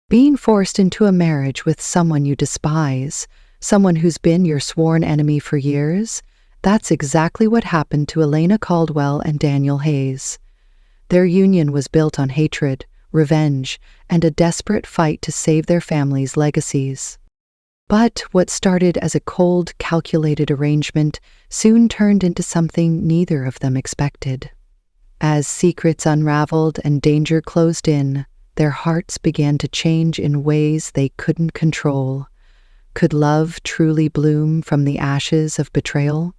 Being forced into a marriage with someone you despise, someone who's been your sworn enemy for years, that's exactly what happened to Elena Caldwell and Daniel Hayes. Their union was built on hatred, revenge, and a desperate fight to save their families' legacies. But what started as a cold, calculated arrangement soon turned into something neither of them expected. As secrets unraveled and danger closed in, their hearts began to change in ways they couldn't control. Could love truly bloom from the ashes of betrayal?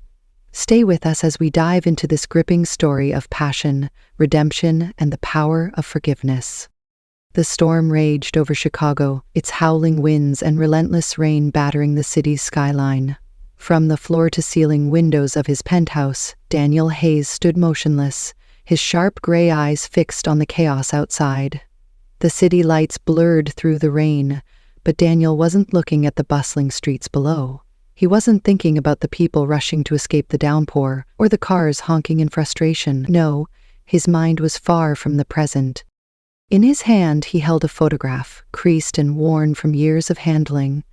Stay with us as we dive into this gripping story of passion, redemption, and the power of forgiveness. The storm raged over Chicago, its howling winds and relentless rain battering the city's skyline. From the floor-to-ceiling windows of his penthouse, Daniel Hayes stood motionless, his sharp gray eyes fixed on the chaos outside. The city lights blurred through the rain, but Daniel wasn't looking at the bustling streets below. He wasn't thinking about the people rushing to escape the downpour or the cars honking in frustration. No, his mind was far from the present. In his hand, he held a photograph, creased and worn from years of handling.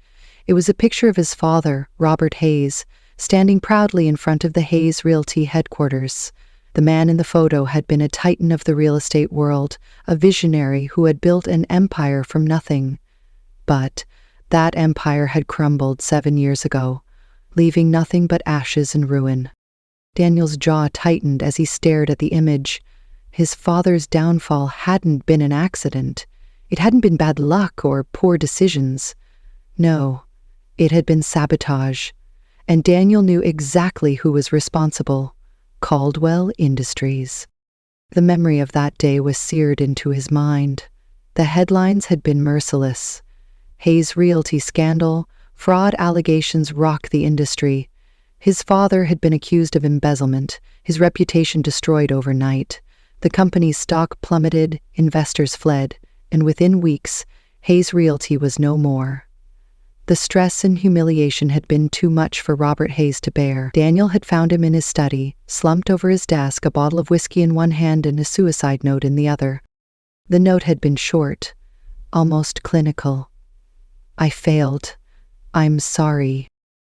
It was a picture of his father, Robert Hayes, standing proudly in front of the Hayes Realty headquarters. The man in the photo had been a titan of the real estate world, a visionary who had built an empire from nothing. But that empire had crumbled 7 years ago, leaving nothing but ashes and ruin. Daniel's jaw tightened as he stared at the image. His father's downfall hadn't been an accident. It hadn't been bad luck or poor decisions. No, it had been sabotage. And Daniel knew exactly who was responsible: Caldwell Industries. The memory of that day was seared into his mind. The headlines had been merciless. Hayes Realty scandal, fraud allegations rocked the industry. His father had been accused of embezzlement, his reputation destroyed overnight. The company's stock plummeted, investors fled, and within weeks, Hayes Realty was no more. The stress and humiliation had been too much for Robert Hayes to bear. Daniel had found him in his study, slumped over his desk, a bottle of whiskey in one hand and a suicide note in the other. The note had been short, almost clinical. "I failed. I'm sorry."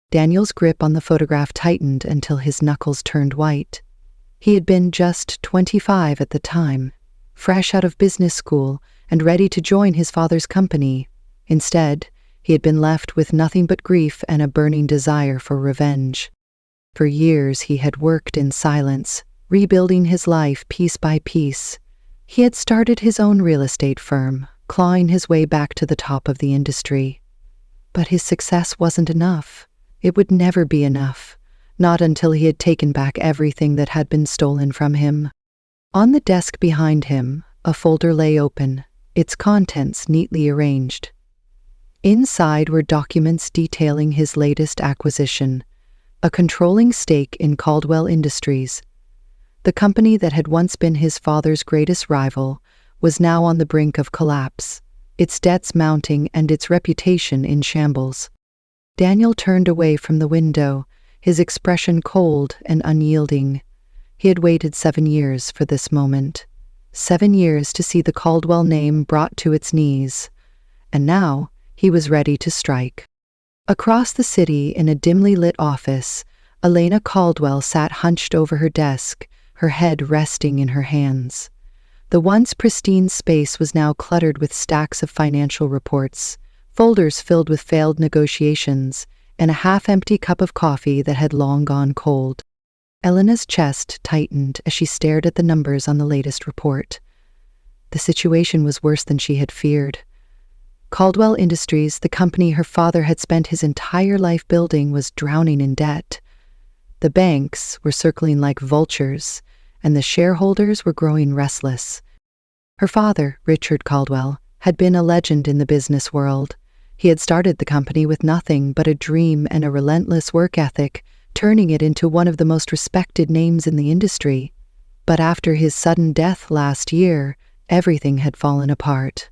Daniel's grip on the photograph tightened until his knuckles turned white. He had been just 25 at the time, fresh out of business school and ready to join his father's company. Instead, he had been left with nothing but grief and a burning desire for revenge. For years he had worked in silence, rebuilding his life piece by piece. He had started his own real estate firm, clawing his way back to the top of the industry. But his success wasn't enough. It would never be enough, not until he had taken back everything that had been stolen from him. On the desk behind him, a folder lay open, its contents neatly arranged. Inside were documents detailing his latest acquisition, a controlling stake in Caldwell Industries. The company that had once been his father's greatest rival was now on the brink of collapse, its debts mounting and its reputation in shambles. Daniel turned away from the window, his expression cold and unyielding. He had waited 7 years for this moment. 7 years to see the Caldwell name brought to its knees. And now, he was ready to strike. Across the city, in a dimly lit office, Elena Caldwell sat hunched over her desk, her head resting in her hands. The once pristine space was now cluttered with stacks of financial reports, folders filled with failed negotiations, and a half-empty cup of coffee that had long gone cold. Elena's chest tightened as she stared at the numbers on the latest report. The situation was worse than she had feared. Caldwell Industries, the company her father had spent his entire life building, was drowning in debt. The banks were circling like vultures, and the shareholders were growing restless. Her father, Richard Caldwell, had been a legend in the business world. He had started the company with nothing but a dream and a relentless work ethic, turning it into one of the most respected names in the industry. But after his sudden death last year, everything had fallen apart.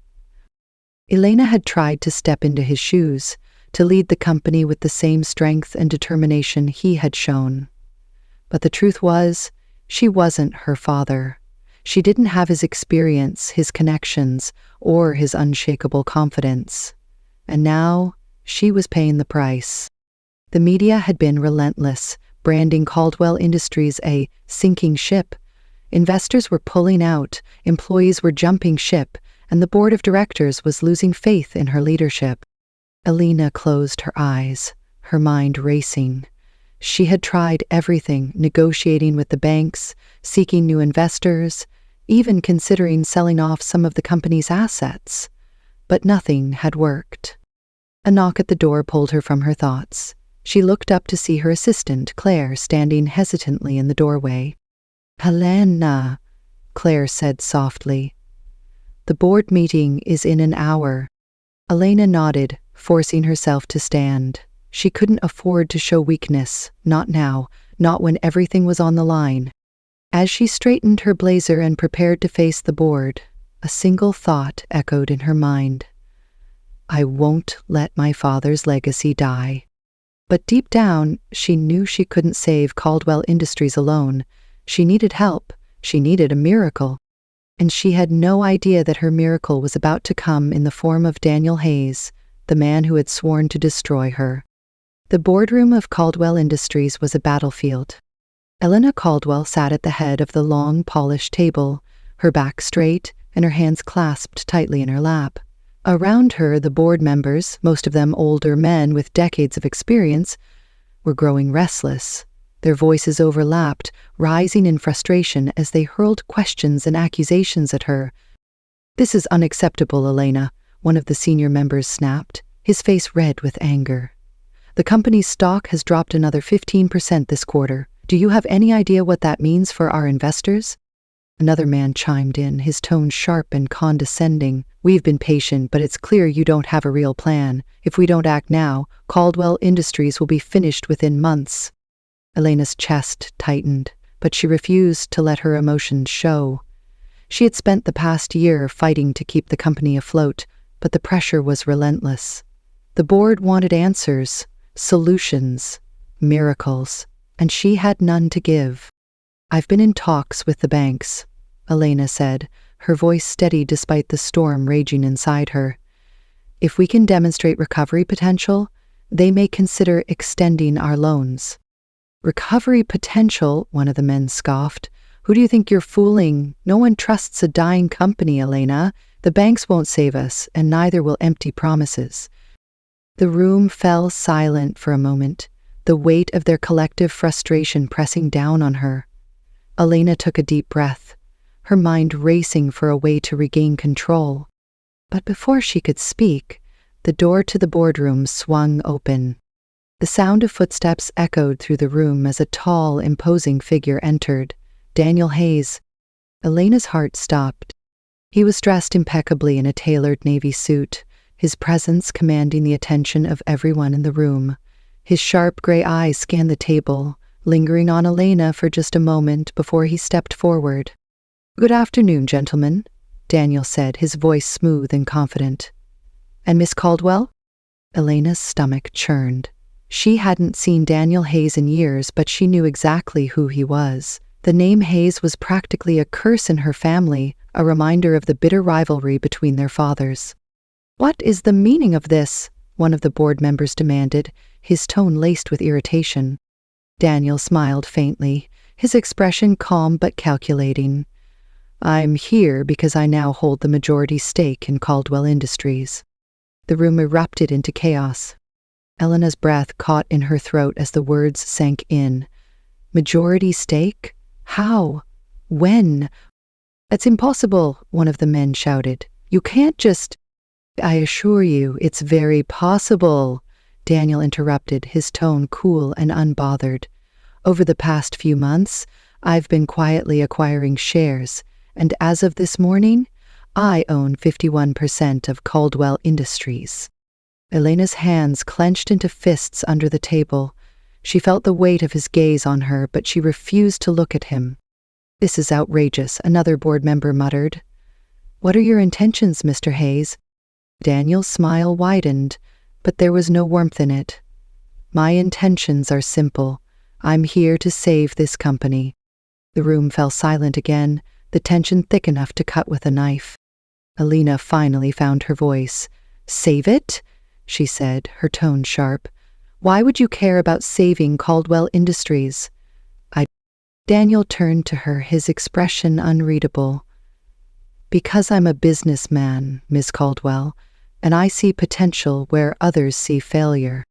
Elena had tried to step into his shoes, to lead the company with the same strength and determination he had shown. But the truth was, she wasn't her father. She didn't have his experience, his connections, or his unshakable confidence. And now, she was paying the price. The media had been relentless, branding Caldwell Industries a sinking ship. Investors were pulling out, employees were jumping ship, and the board of directors was losing faith in her leadership. Elena closed her eyes, her mind racing. She had tried everything, negotiating with the banks, seeking new investors, even considering selling off some of the company's assets. But nothing had worked. A knock at the door pulled her from her thoughts. She looked up to see her assistant, Claire, standing hesitantly in the doorway. "Helena," Claire said softly. "The board meeting is in an hour." Elena nodded, forcing herself to stand. She couldn't afford to show weakness, not now, not when everything was on the line. As she straightened her blazer and prepared to face the board, a single thought echoed in her mind. "I won't let my father's legacy die." But deep down, she knew she couldn't save Caldwell Industries alone. She needed help. She needed a miracle. And she had no idea that her miracle was about to come in the form of Daniel Hayes, the man who had sworn to destroy her. The boardroom of Caldwell Industries was a battlefield. Elena Caldwell sat at the head of the long, polished table, her back straight and her hands clasped tightly in her lap. Around her, the board members, most of them older men with decades of experience, were growing restless. Their voices overlapped, rising in frustration as they hurled questions and accusations at her. "This is unacceptable, Elena," one of the senior members snapped, his face red with anger. "The company's stock has dropped another 15% this quarter. Do you have any idea what that means for our investors?" Another man chimed in, his tone sharp and condescending. "We've been patient, but it's clear you don't have a real plan. If we don't act now, Caldwell Industries will be finished within months." Elena's chest tightened, but she refused to let her emotions show. She had spent the past year fighting to keep the company afloat, but the pressure was relentless. The board wanted answers, solutions, miracles, and she had none to give. "I've been in talks with the banks," Elena said, her voice steady despite the storm raging inside her. "If we can demonstrate recovery potential, they may consider extending our loans." "Recovery potential?" one of the men scoffed. "Who do you think you're fooling? No one trusts a dying company, Elena. The banks won't save us, and neither will empty promises." The room fell silent for a moment, the weight of their collective frustration pressing down on her. Elena took a deep breath, her mind racing for a way to regain control. But before she could speak, the door to the boardroom swung open. The sound of footsteps echoed through the room as a tall, imposing figure entered. Daniel Hayes. Elena's heart stopped. He was dressed impeccably in a tailored navy suit, his presence commanding the attention of everyone in the room. His sharp gray eyes scanned the table, lingering on Elena for just a moment before he stepped forward. "Good afternoon, gentlemen," Daniel said, his voice smooth and confident. "And Miss Caldwell?" Elena's stomach churned. She hadn't seen Daniel Hayes in years, but she knew exactly who he was. The name Hayes was practically a curse in her family, a reminder of the bitter rivalry between their fathers. "What is the meaning of this?" one of the board members demanded, his tone laced with irritation. Daniel smiled faintly, his expression calm but calculating. "I'm here because I now hold the majority stake in Caldwell Industries." The room erupted into chaos. Elena's breath caught in her throat as the words sank in. "Majority stake? How? When?" "It's impossible," one of the men shouted. "You can't just—" "I assure you, it's very possible," Daniel interrupted, his tone cool and unbothered. "Over the past few months, I've been quietly acquiring shares, and as of this morning, I own 51% of Caldwell Industries." Elena's hands clenched into fists under the table. She felt the weight of his gaze on her, but she refused to look at him. "This is outrageous," another board member muttered. "What are your intentions, Mr. Hayes?" Daniel's smile widened, but there was no warmth in it. "My intentions are simple. I'm here to save this company." The room fell silent again, the tension thick enough to cut with a knife. Elena finally found her voice. "Save it?" she said, her tone sharp. "Why would you care about saving Caldwell Industries?" Daniel turned to her, his expression unreadable. "Because I'm a businessman, Miss Caldwell, and I see potential where others see failure."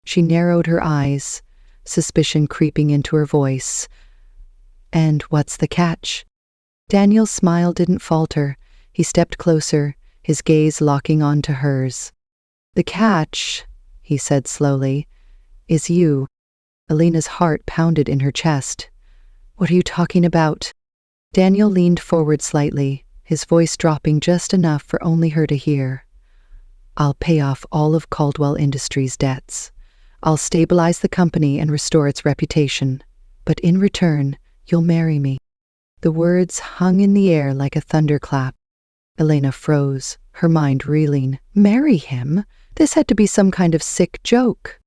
She narrowed her eyes, suspicion creeping into her voice. "And what's the catch?" Daniel's smile didn't falter. He stepped closer, his gaze locking onto hers. "The catch," he said slowly, "is you." Elena's heart pounded in her chest. "What are you talking about?" Daniel leaned forward slightly, his voice dropping just enough for only her to hear. "I'll pay off all of Caldwell Industries' debts. I'll stabilize the company and restore its reputation. But in return, you'll marry me." The words hung in the air like a thunderclap. Elena froze, her mind reeling. Marry him? This had to be some kind of sick joke.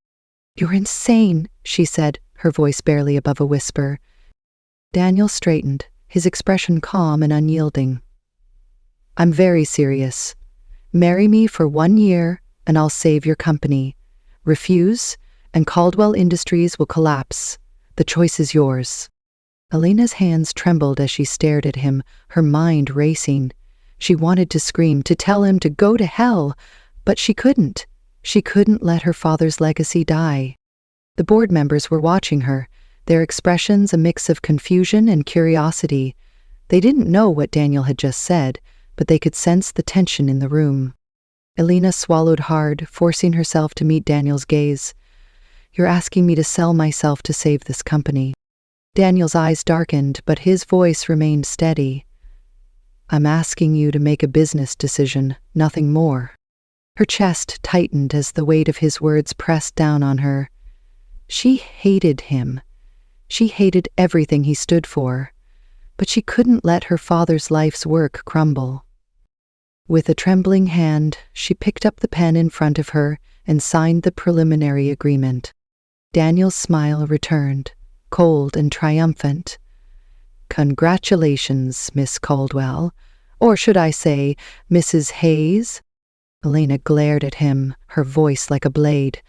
"You're insane," she said, her voice barely above a whisper. Daniel straightened, his expression calm and unyielding. "I'm very serious. Marry me for 1 year, and I'll save your company. Refuse, and Caldwell Industries will collapse. The choice is yours." Elena's hands trembled as she stared at him, her mind racing. She wanted to scream, to tell him to go to hell, but she couldn't. She couldn't let her father's legacy die. The board members were watching her, their expressions a mix of confusion and curiosity. They didn't know what Daniel had just said, but they could sense the tension in the room. Elena swallowed hard, forcing herself to meet Daniel's gaze. "You're asking me to sell myself to save this company." Daniel's eyes darkened, but his voice remained steady. "I'm asking you to make a business decision, nothing more." Her chest tightened as the weight of his words pressed down on her. She hated him. She hated everything he stood for, but she couldn't let her father's life's work crumble. With a trembling hand, she picked up the pen in front of her and signed the preliminary agreement. Daniel's smile returned, cold and triumphant. "Congratulations, Miss Caldwell. Or should I say, Mrs. Hayes?" Elena glared at him, her voice like a blade.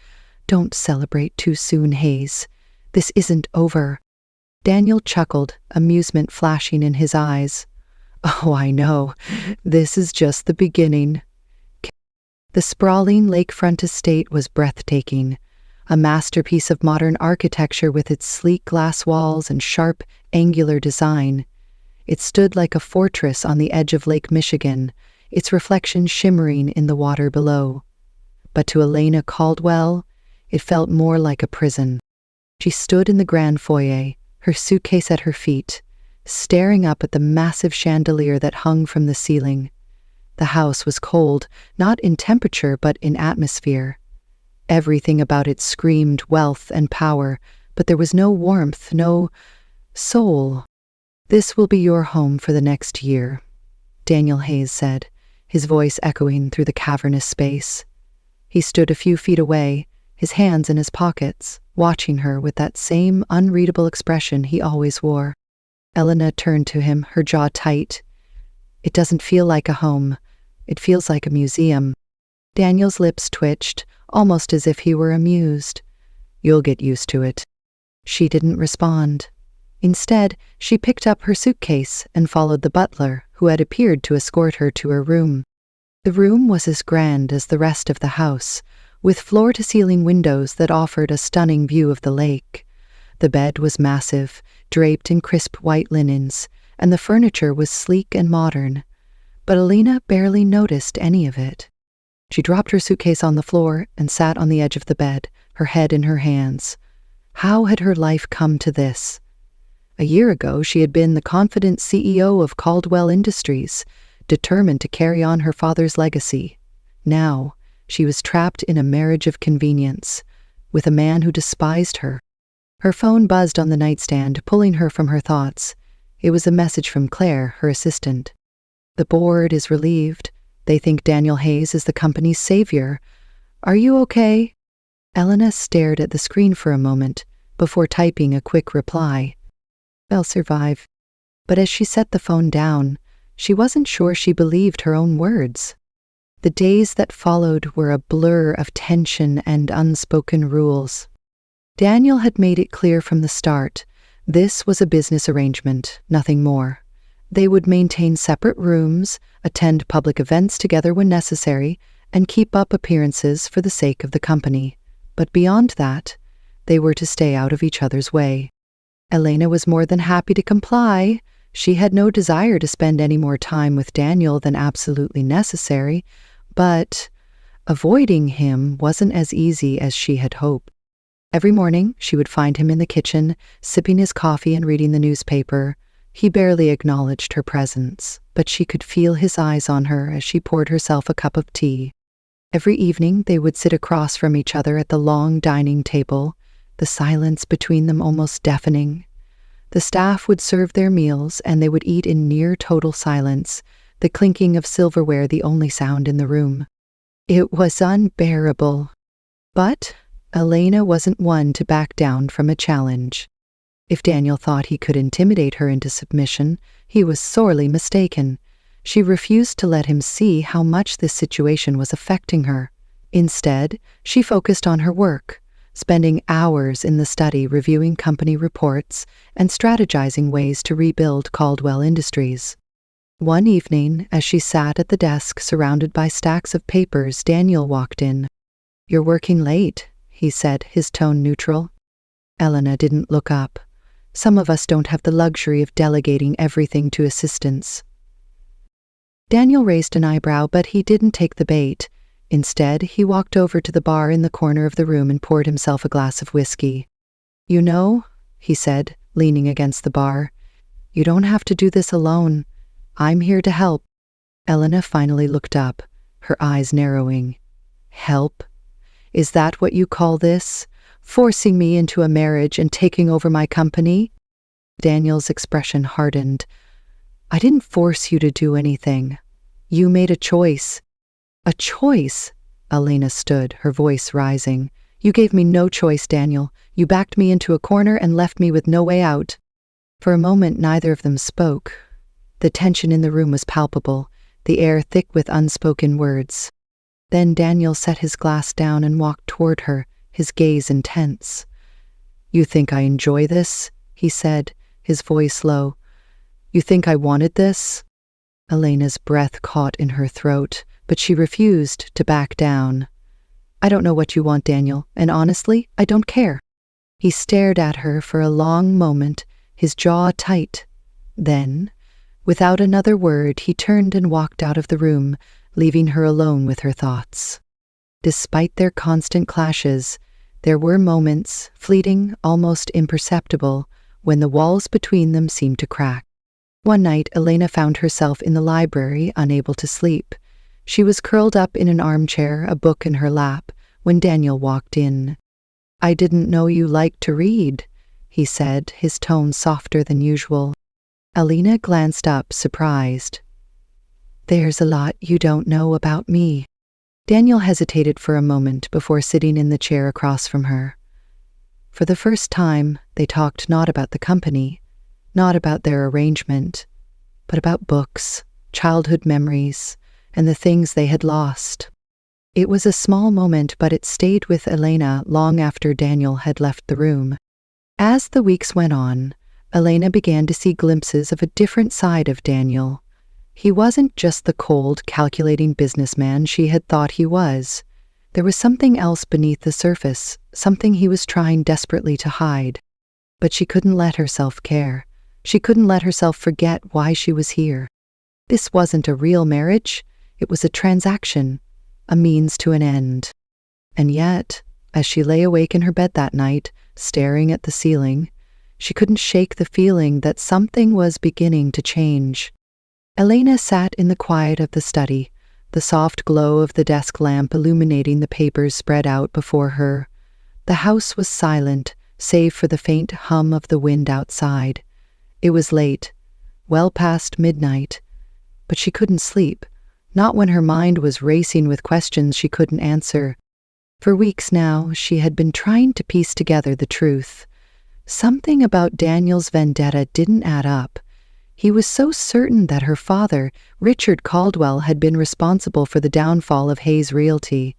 "Don't celebrate too soon, Hayes. This isn't over." Daniel chuckled, amusement flashing in his eyes. "Oh, I know. This is just the beginning." The sprawling lakefront estate was breathtaking, a masterpiece of modern architecture with its sleek glass walls and sharp, angular design. It stood like a fortress on the edge of Lake Michigan, its reflection shimmering in the water below. But to Elena Caldwell, it felt more like a prison. She stood in the grand foyer, her suitcase at her feet, staring up at the massive chandelier that hung from the ceiling. The house was cold, not in temperature but in atmosphere. Everything about it screamed wealth and power, but there was no warmth, no soul. "This will be your home for the next year," Daniel Hayes said, his voice echoing through the cavernous space. He stood a few feet away, his hands in his pockets, watching her with that same unreadable expression he always wore. Elena turned to him, her jaw tight. "It doesn't feel like a home. It feels like a museum." Daniel's lips twitched, almost as if he were amused. "You'll get used to it." She didn't respond. Instead, she picked up her suitcase and followed the butler, who had appeared to escort her to her room. The room was as grand as the rest of the house, with floor-to-ceiling windows that offered a stunning view of the lake. The bed was massive, draped in crisp white linens, and the furniture was sleek and modern. But Elena barely noticed any of it. She dropped her suitcase on the floor and sat on the edge of the bed, her head in her hands. How had her life come to this? A year ago, she had been the confident CEO of Caldwell Industries, determined to carry on her father's legacy. Now, she was trapped in a marriage of convenience, with a man who despised her. Her phone buzzed on the nightstand, pulling her from her thoughts. It was a message from Claire, her assistant. "The board is relieved. They think Daniel Hayes is the company's savior. Are you okay?" Elena stared at the screen for a moment, before typing a quick reply. "I'll survive." But as she set the phone down, she wasn't sure she believed her own words. The days that followed were a blur of tension and unspoken rules. Daniel had made it clear from the start, this was a business arrangement, nothing more. They would maintain separate rooms, attend public events together when necessary, and keep up appearances for the sake of the company. But beyond that, they were to stay out of each other's way. Elena was more than happy to comply. She had no desire to spend any more time with Daniel than absolutely necessary, but avoiding him wasn't as easy as she had hoped. Every morning, she would find him in the kitchen, sipping his coffee and reading the newspaper. He barely acknowledged her presence, but she could feel his eyes on her as she poured herself a cup of tea. Every evening, they would sit across from each other at the long dining table, the silence between them almost deafening. The staff would serve their meals, and they would eat in near total silence, the clinking of silverware the only sound in the room. It was unbearable. But Elena wasn't one to back down from a challenge. If Daniel thought he could intimidate her into submission, he was sorely mistaken. She refused to let him see how much this situation was affecting her. Instead, she focused on her work, spending hours in the study reviewing company reports and strategizing ways to rebuild Caldwell Industries. One evening, as she sat at the desk surrounded by stacks of papers, Daniel walked in. "You're working late," he said, his tone neutral. Elena didn't look up. Some of us don't have the luxury of delegating everything to assistants. Daniel raised an eyebrow, but he didn't take the bait. Instead, he walked over to the bar in the corner of the room and poured himself a glass of whiskey. "You know," he said, leaning against the bar, "you don't have to do this alone. I'm here to help." Elena finally looked up, her eyes narrowing. "Help? Is that what you call this? Forcing me into a marriage and taking over my company?" Daniel's expression hardened. "I didn't force you to do anything. You made a choice." "A choice?" Elena stood, her voice rising. "You gave me no choice, Daniel. You backed me into a corner and left me with no way out." For a moment, neither of them spoke. The tension in the room was palpable, the air thick with unspoken words. Then Daniel set his glass down and walked toward her, his gaze intense. "You think I enjoy this?" he said, his voice low. "You think I wanted this?" Elena's breath caught in her throat, but she refused to back down. "I don't know what you want, Daniel, and honestly, I don't care." He stared at her for a long moment, his jaw tight. Then, without another word, he turned and walked out of the room, leaving her alone with her thoughts. Despite their constant clashes, there were moments, fleeting, almost imperceptible, when the walls between them seemed to crack. One night, Elena found herself in the library, unable to sleep. She was curled up in an armchair, a book in her lap, when Daniel walked in. "I didn't know you liked to read," he said, his tone softer than usual. Elena glanced up, surprised. "There's a lot you don't know about me." Daniel hesitated for a moment before sitting in the chair across from her. For the first time, they talked not about the company, not about their arrangement, but about books, childhood memories, and the things they had lost. It was a small moment, but it stayed with Elena long after Daniel had left the room. As the weeks went on, Elena began to see glimpses of a different side of Daniel. He wasn't just the cold, calculating businessman she had thought he was. There was something else beneath the surface, something he was trying desperately to hide. But she couldn't let herself care. She couldn't let herself forget why she was here. This wasn't a real marriage. It was a transaction, a means to an end. And yet, as she lay awake in her bed that night, staring at the ceiling, she couldn't shake the feeling that something was beginning to change. Elena sat in the quiet of the study, the soft glow of the desk lamp illuminating the papers spread out before her. The house was silent, save for the faint hum of the wind outside. It was late, well past midnight, but she couldn't sleep, not when her mind was racing with questions she couldn't answer. For weeks now, she had been trying to piece together the truth. Something about Daniel's vendetta didn't add up. He was so certain that her father, Richard Caldwell, had been responsible for the downfall of Hayes Realty.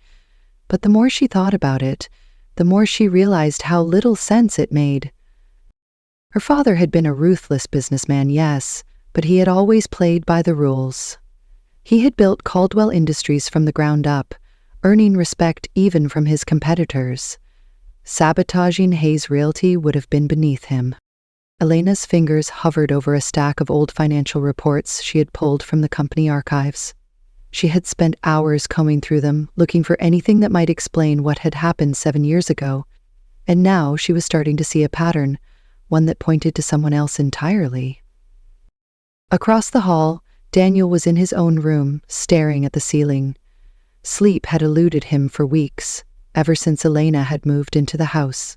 But the more she thought about it, the more she realized how little sense it made. Her father had been a ruthless businessman, yes, but he had always played by the rules. He had built Caldwell Industries from the ground up, earning respect even from his competitors. Sabotaging Hayes Realty would have been beneath him. Elena's fingers hovered over a stack of old financial reports she had pulled from the company archives. She had spent hours combing through them, looking for anything that might explain what had happened 7 years ago, and now she was starting to see a pattern, one that pointed to someone else entirely. Across the hall, Daniel was in his own room, staring at the ceiling. Sleep had eluded him for weeks, ever since Elena had moved into the house.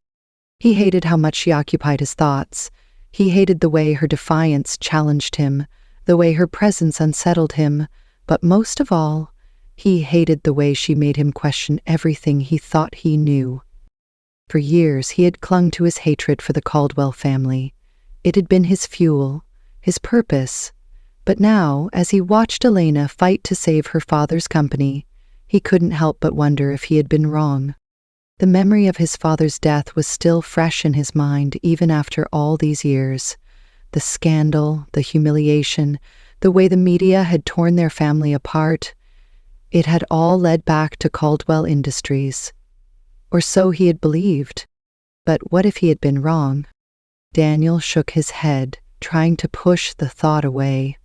He hated how much she occupied his thoughts. He hated the way her defiance challenged him, the way her presence unsettled him, but most of all, he hated the way she made him question everything he thought he knew. For years, he had clung to his hatred for the Caldwell family. It had been his fuel, his purpose. But now, as he watched Elena fight to save her father's company, he couldn't help but wonder if he had been wrong. The memory of his father's death was still fresh in his mind even after all these years. The scandal, the humiliation, the way the media had torn their family apart, it had all led back to Caldwell Industries. Or so he had believed. But what if he had been wrong? Daniel shook his head, trying to push the thought away.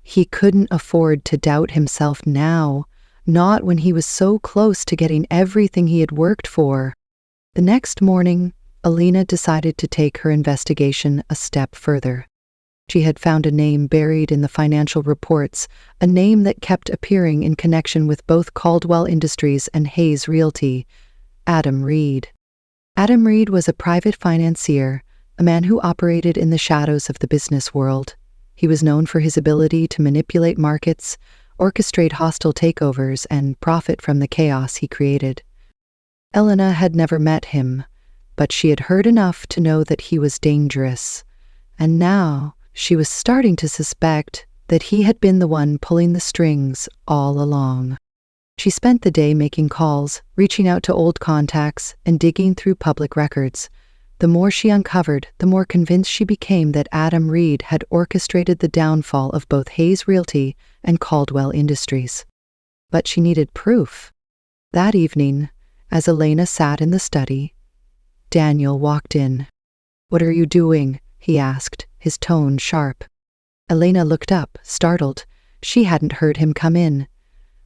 He couldn't afford to doubt himself now, not when he was so close to getting everything he had worked for. The next morning, Elena decided to take her investigation a step further. She had found a name buried in the financial reports, a name that kept appearing in connection with both Caldwell Industries and Hayes Realty: Adam Reed. Adam Reed was a private financier, a man who operated in the shadows of the business world. He was known for his ability to manipulate markets, orchestrate hostile takeovers, and profit from the chaos he created. Elena had never met him, but she had heard enough to know that he was dangerous. And now she was starting to suspect that he had been the one pulling the strings all along. She spent the day making calls, reaching out to old contacts, and digging through public records. The more she uncovered, the more convinced she became that Adam Reed had orchestrated the downfall of both Hayes Realty and Caldwell Industries. But she needed proof. That evening, as Elena sat in the study, Daniel walked in. "What are you doing?" he asked, his tone sharp. Elena looked up, startled. She hadn't heard him come in.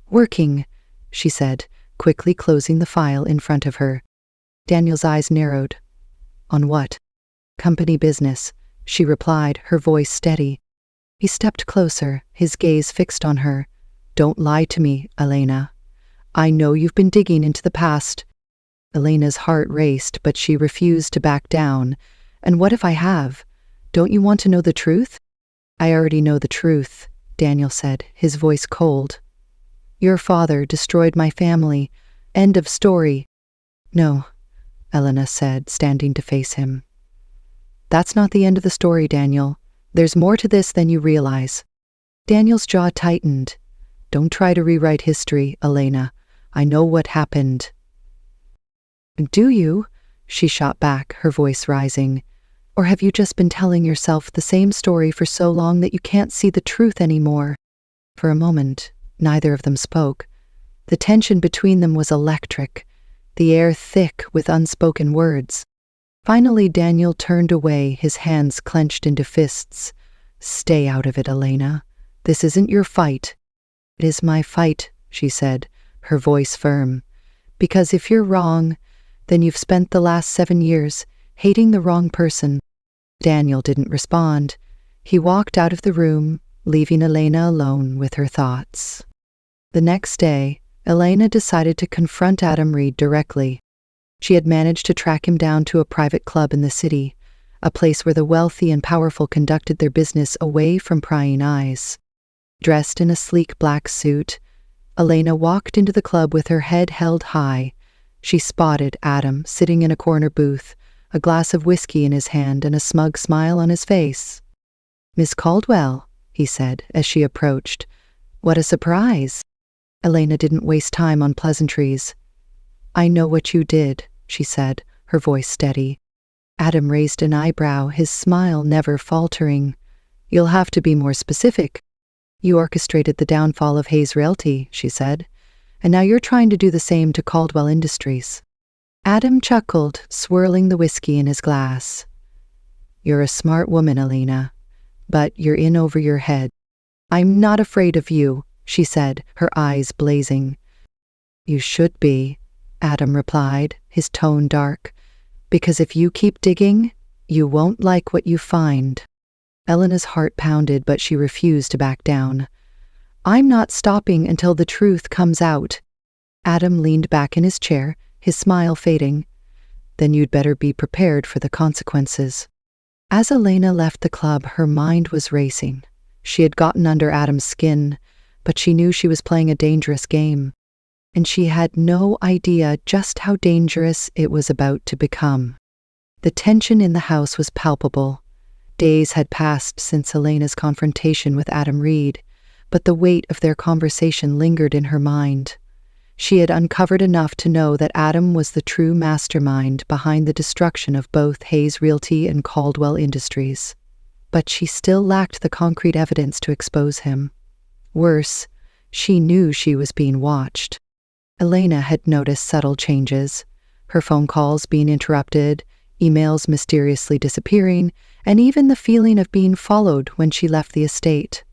"Working," she said, quickly closing the file in front of her. Daniel's eyes narrowed. "On what?" "Company business," she replied, her voice steady. He stepped closer, his gaze fixed on her. "Don't lie to me, Elena. I know you've been digging into the past." Elena's heart raced, but she refused to back down. "And what if I have? Don't you want to know the truth?" "I already know the truth," Daniel said, his voice cold. "Your father destroyed my family. End of story." "No," Elena said, standing to face him. "That's not the end of the story, Daniel. There's more to this than you realize." Daniel's jaw tightened. "Don't try to rewrite history, Elena. I know what happened." "Do you?" she shot back, her voice rising. "Or have you just been telling yourself the same story for so long that you can't see the truth anymore?" For a moment, neither of them spoke. The tension between them was electric, the air thick with unspoken words. Finally, Daniel turned away, his hands clenched into fists. "Stay out of it, Elena. This isn't your fight." "It is my fight," she said, her voice firm. "Because if you're wrong, then you've spent the last 7 years hating the wrong person." Daniel didn't respond. He walked out of the room, leaving Elena alone with her thoughts. The next day, Elena decided to confront Adam Reed directly. She had managed to track him down to a private club in the city, a place where the wealthy and powerful conducted their business away from prying eyes. Dressed in a sleek black suit, Elena walked into the club with her head held high. She spotted Adam sitting in a corner booth, a glass of whiskey in his hand and a smug smile on his face. "Miss Caldwell," he said as she approached. "What a surprise." Elena didn't waste time on pleasantries. "I know what you did," she said, her voice steady. Adam raised an eyebrow, his smile never faltering. "You'll have to be more specific." "You orchestrated the downfall of Hayes Realty," she said, "and now you're trying to do the same to Caldwell Industries." Adam chuckled, swirling the whiskey in his glass. "You're a smart woman, Elena, but you're in over your head." "I'm not afraid of you," she said, her eyes blazing. "You should be," Adam replied, his tone dark, "because if you keep digging, you won't like what you find." Elena's heart pounded, but she refused to back down. "I'm not stopping until the truth comes out." Adam leaned back in his chair, his smile fading. "Then you'd better be prepared for the consequences." As Elena left the club, her mind was racing. She had gotten under Adam's skin, but she knew she was playing a dangerous game, and she had no idea just how dangerous it was about to become. The tension in the house was palpable. Days had passed since Elena's confrontation with Adam Reed, but the weight of their conversation lingered in her mind. She had uncovered enough to know that Adam was the true mastermind behind the destruction of both Hayes Realty and Caldwell Industries. But she still lacked the concrete evidence to expose him. Worse, she knew she was being watched. Elena had noticed subtle changes, her phone calls being interrupted, emails mysteriously disappearing, and even the feeling of being followed when she left the estate.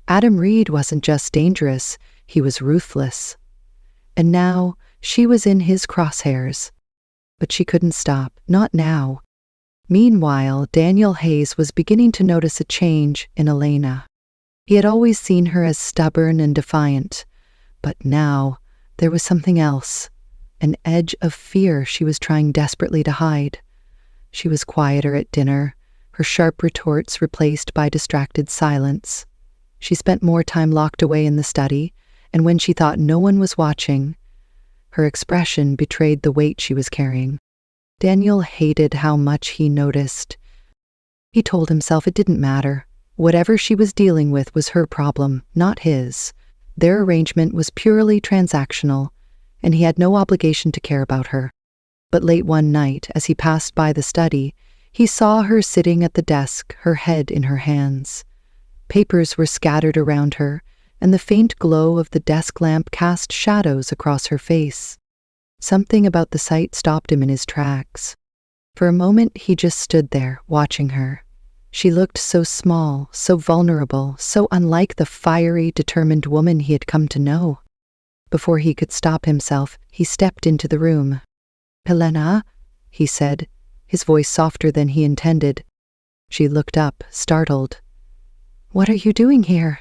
Adam Reed wasn't just dangerous, he was ruthless. And now she was in his crosshairs. But she couldn't stop, not now. Meanwhile, Daniel Hayes was beginning to notice a change in Elena. He had always seen her as stubborn and defiant, but now there was something else, an edge of fear she was trying desperately to hide. She was quieter at dinner, her sharp retorts replaced by distracted silence. She spent more time locked away in the study, and when she thought no one was watching, her expression betrayed the weight she was carrying. Daniel hated how much he noticed. He told himself it didn't matter. Whatever she was dealing with was her problem, not his. Their arrangement was purely transactional, and he had no obligation to care about her. But late one night, as he passed by the study, he saw her sitting at the desk, her head in her hands. Papers were scattered around her, and the faint glow of the desk lamp cast shadows across her face. Something about the sight stopped him in his tracks. For a moment, he just stood there, watching her. She looked so small, so vulnerable, so unlike the fiery, determined woman he had come to know. Before he could stop himself, he stepped into the room. "Helena," he said, his voice softer than he intended. She looked up, startled. "What are you doing here?"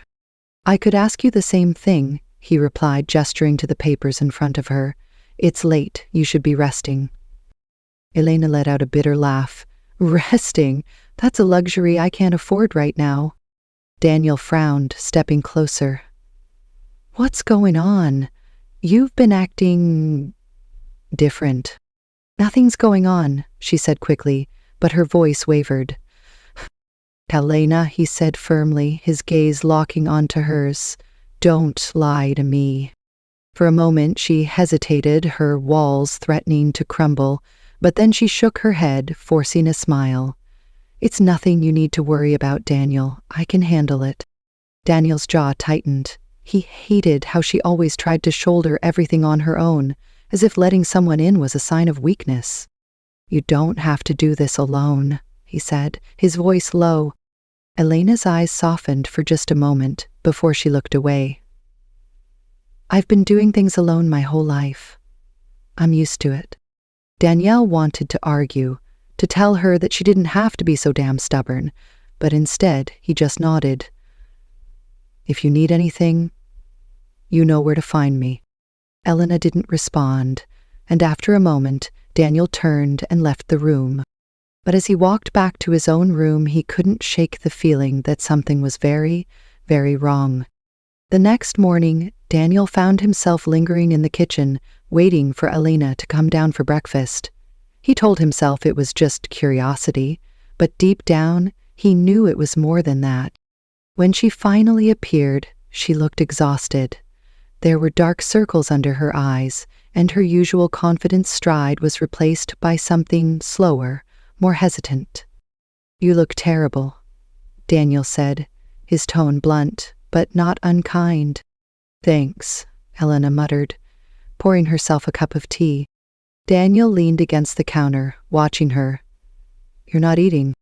"I could ask you the same thing," he replied, gesturing to the papers in front of her. "It's late, you should be resting." Elena let out a bitter laugh. "Resting? That's a luxury I can't afford right now." Daniel frowned, stepping closer. "What's going on? You've been acting different." "Nothing's going on," she said quickly, but her voice wavered. "Helena," he said firmly, his gaze locking onto hers, "don't lie to me." For a moment she hesitated, her walls threatening to crumble, but then she shook her head, forcing a smile. "It's nothing you need to worry about, Daniel. I can handle it." Daniel's jaw tightened. He hated how she always tried to shoulder everything on her own, as if letting someone in was a sign of weakness. "You don't have to do this alone," he said, his voice low. Elena's eyes softened for just a moment before she looked away. "I've been doing things alone my whole life. I'm used to it." Danielle wanted to argue, to tell her that she didn't have to be so damn stubborn, but instead he just nodded. "If you need anything, you know where to find me." Elena didn't respond, and after a moment, Daniel turned and left the room. But as he walked back to his own room, he couldn't shake the feeling that something was very, very wrong. The next morning, Daniel found himself lingering in the kitchen, waiting for Elena to come down for breakfast. He told himself it was just curiosity, but deep down, He knew it was more than that. When she finally appeared, she looked exhausted. There were dark circles under her eyes, and her usual confident stride was replaced by something slower, more hesitant. "You look terrible," Daniel said, his tone blunt, but not unkind. "Thanks," Elena muttered, pouring herself a cup of tea. Daniel leaned against the counter, watching her. "You're not eating."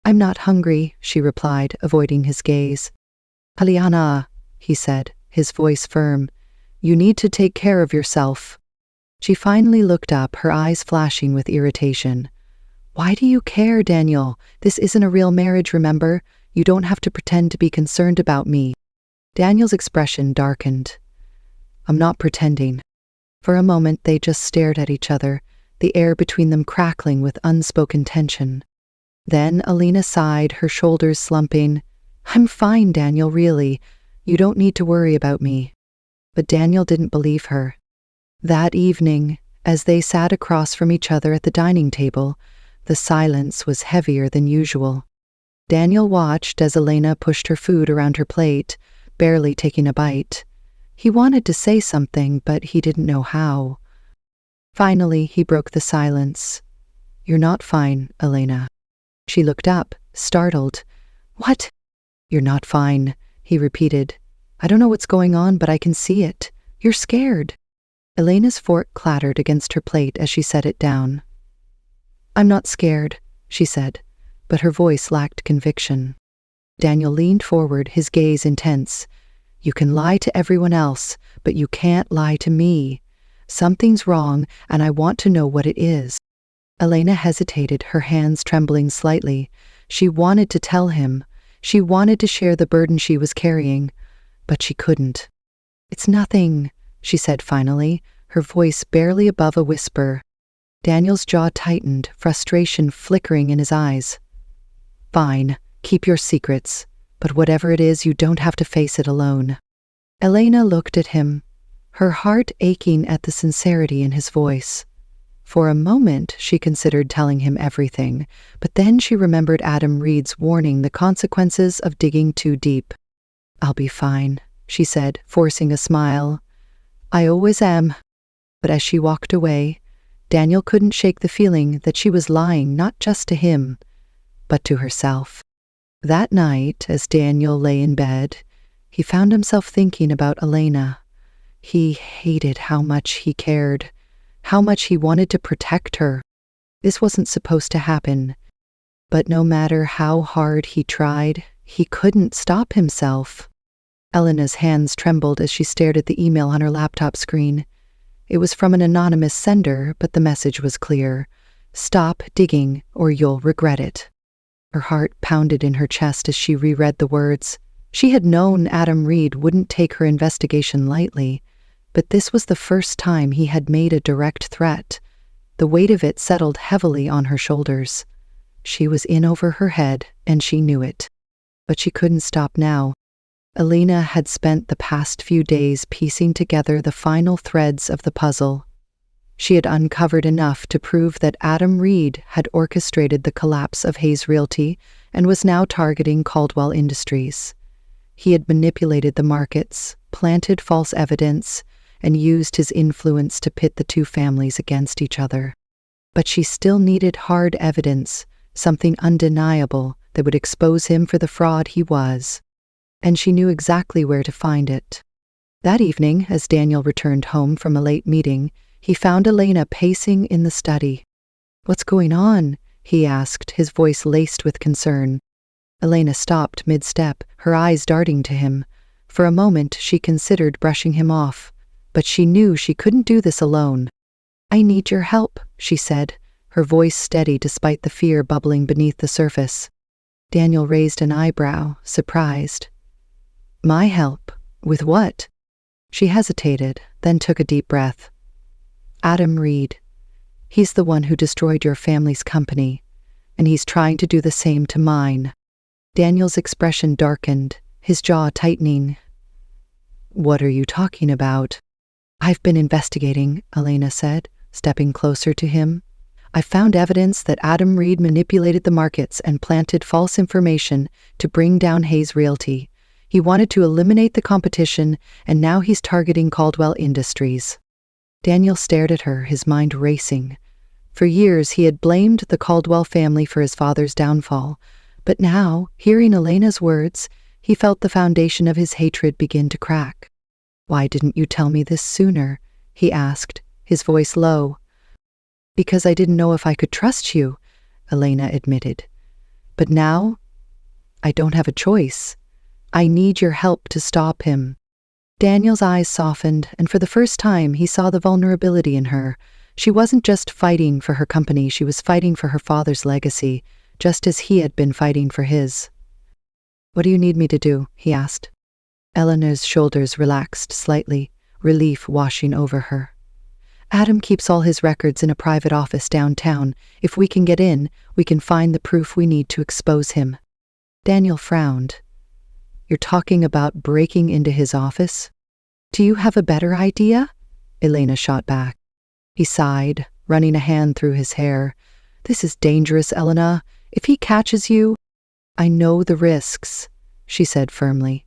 "I'm not hungry," she replied, avoiding his gaze. "Aliana," he said, his voice firm, "you need to take care of yourself." She finally looked up, her eyes flashing with irritation. "Why do you care, Daniel? This isn't a real marriage, remember? You don't have to pretend to be concerned about me." Daniel's expression darkened. "I'm not pretending." For a moment they just stared at each other, the air between them crackling with unspoken tension. Then Alina sighed, her shoulders slumping. "I'm fine, Daniel, really. You don't need to worry about me." But Daniel didn't believe her. That evening, as they sat across from each other at the dining table, the silence was heavier than usual. Daniel watched as Elena pushed her food around her plate, barely taking a bite. He wanted to say something, but he didn't know how. Finally, he broke the silence. "You're not fine, Elena." She looked up, startled. "What?" "You're not fine," he repeated. "I don't know what's going on, but I can see it. You're scared." Elena's fork clattered against her plate as she set it down. "I'm not scared," she said, but her voice lacked conviction. Daniel leaned forward, his gaze intense. "You can lie to everyone else, but you can't lie to me. Something's wrong, and I want to know what it is." Elena hesitated, her hands trembling slightly. She wanted to tell him. She wanted to share the burden she was carrying, but she couldn't. "It's nothing," she said finally, her voice barely above a whisper. Daniel's jaw tightened, frustration flickering in his eyes. "Fine, keep your secrets, but whatever it is, you don't have to face it alone." Elena looked at him, her heart aching at the sincerity in his voice. For a moment, she considered telling him everything, but then she remembered Adam Reed's warning, the consequences of digging too deep. "I'll be fine," she said, forcing a smile. "I always am." But as she walked away, Daniel couldn't shake the feeling that she was lying not just to him, but to herself. That night, as Daniel lay in bed, he found himself thinking about Elena. He hated how much he cared, how much he wanted to protect her. This wasn't supposed to happen. But no matter how hard he tried, he couldn't stop himself. Elena's hands trembled as she stared at the email on her laptop screen. It was from an anonymous sender, but the message was clear. "Stop digging, or you'll regret it." Her heart pounded in her chest as she reread the words. She had known Adam Reed wouldn't take her investigation lightly, but this was the first time he had made a direct threat. The weight of it settled heavily on her shoulders. She was in over her head, and she knew it. But she couldn't stop now. Elena had spent the past few days piecing together the final threads of the puzzle. She had uncovered enough to prove that Adam Reed had orchestrated the collapse of Hayes Realty and was now targeting Caldwell Industries. He had manipulated the markets, planted false evidence, and used his influence to pit the two families against each other. But she still needed hard evidence, something undeniable that would expose him for the fraud he was. And she knew exactly where to find it. That evening, as Daniel returned home from a late meeting, he found Elena pacing in the study. "What's going on?" he asked, his voice laced with concern. Elena stopped mid-step, her eyes darting to him. For a moment, she considered brushing him off, but she knew she couldn't do this alone. "I need your help," she said, her voice steady despite the fear bubbling beneath the surface. Daniel raised an eyebrow, surprised. "My help? With what?" She hesitated, then took a deep breath. "Adam Reed. He's the one who destroyed your family's company, and he's trying to do the same to mine." Daniel's expression darkened, his jaw tightening. "What are you talking about?" "I've been investigating," Elena said, stepping closer to him. I found evidence that Adam Reed manipulated the markets and planted false information to bring down Hayes Realty. He wanted to eliminate the competition, and now he's targeting Caldwell Industries. Daniel stared at her, his mind racing. For years, he had blamed the Caldwell family for his father's downfall. But now, hearing Elena's words, he felt the foundation of his hatred begin to crack. "Why didn't you tell me this sooner?" he asked, his voice low. "Because I didn't know if I could trust you," Elena admitted. "But now, I don't have a choice. I need your help to stop him." Daniel's eyes softened, and for the first time he saw the vulnerability in her. She wasn't just fighting for her company, she was fighting for her father's legacy, just as he had been fighting for his. "What do you need me to do?" he asked. Eleanor's shoulders relaxed slightly, relief washing over her. "Adam keeps all his records in a private office downtown. If we can get in, we can find the proof we need to expose him." Daniel frowned. "You're talking about breaking into his office? Do you have a better idea?" Elena shot back. He sighed, running a hand through his hair. "This is dangerous, Elena. If he catches you—" "I know the risks," she said firmly.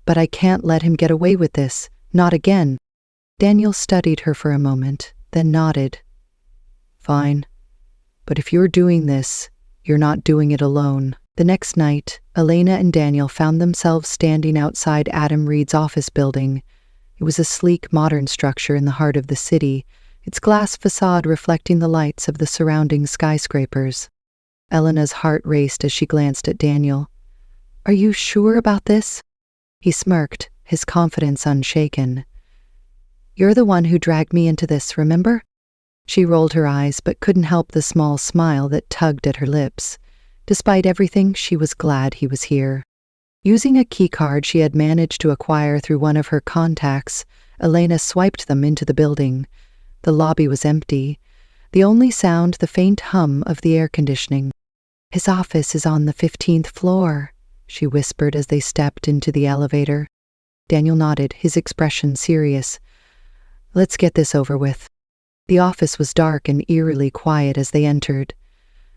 "But I can't let him get away with this. Not again." Daniel studied her for a moment, then nodded. "Fine. But if you're doing this, you're not doing it alone." The next night, Elena and Daniel found themselves standing outside Adam Reed's office building. It was a sleek, modern structure in the heart of the city, its glass facade reflecting the lights of the surrounding skyscrapers. Elena's heart raced as she glanced at Daniel. "Are you sure about this?" He smirked, his confidence unshaken. "You're the one who dragged me into this, remember?" She rolled her eyes but couldn't help the small smile that tugged at her lips. Despite everything, she was glad he was here. Using a keycard she had managed to acquire through one of her contacts, Elena swiped them into the building. The lobby was empty, the only sound the faint hum of the air conditioning. "His office is on the 15th floor, she whispered as they stepped into the elevator. Daniel nodded, his expression serious. "Let's get this over with." The office was dark and eerily quiet as they entered.